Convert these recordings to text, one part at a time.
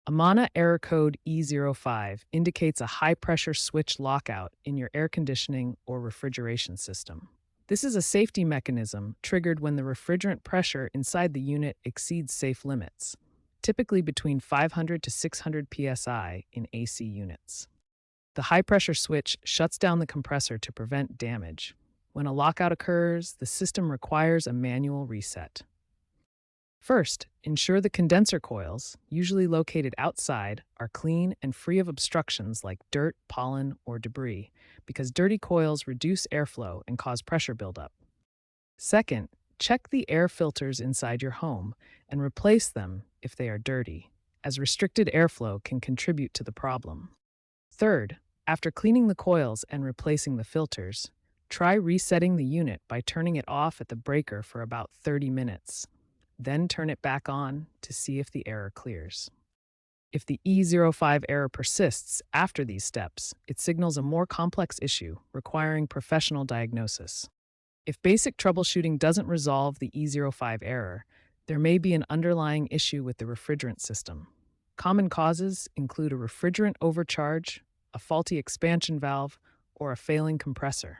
Amana Error Code E05 indicates a high-pressure switch lockout in your air conditioning or refrigeration system. This is a safety mechanism triggered when the refrigerant pressure inside the unit exceeds safe limits, typically between 500 to 600 psi in AC units. The high-pressure switch shuts down the compressor to prevent damage. When a lockout occurs, the system requires a manual reset. First, ensure the condenser coils, usually located outside, are clean and free of obstructions like dirt, pollen, or debris, because dirty coils reduce airflow and cause pressure buildup. Second, check the air filters inside your home and replace them if they are dirty, as restricted airflow can contribute to the problem. Third, after cleaning the coils and replacing the filters, try resetting the unit by turning it off at the breaker for about 30 minutes. Then turn it back on to see if the error clears. If the E05 error persists after these steps, it signals a more complex issue requiring professional diagnosis. If basic troubleshooting doesn't resolve the E05 error, there may be an underlying issue with the refrigerant system. Common causes include a refrigerant overcharge, a faulty expansion valve, or a failing compressor.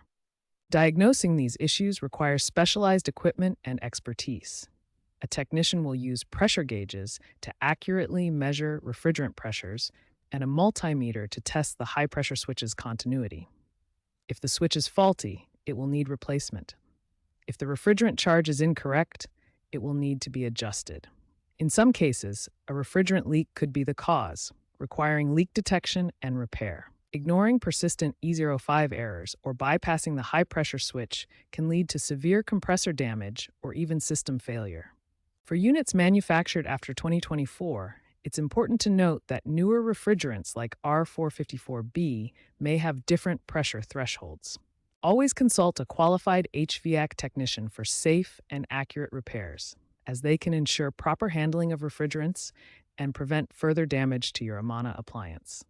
Diagnosing these issues requires specialized equipment and expertise. A technician will use pressure gauges to accurately measure refrigerant pressures and a multimeter to test the high-pressure switch's continuity. If the switch is faulty, it will need replacement. If the refrigerant charge is incorrect, it will need to be adjusted. In some cases, a refrigerant leak could be the cause, requiring leak detection and repair. Ignoring persistent E05 errors or bypassing the high-pressure switch can lead to severe compressor damage or even system failure. For units manufactured after 2024, it's important to note that newer refrigerants like R454B may have different pressure thresholds. Always consult a qualified HVAC technician for safe and accurate repairs, as they can ensure proper handling of refrigerants and prevent further damage to your Amana appliance.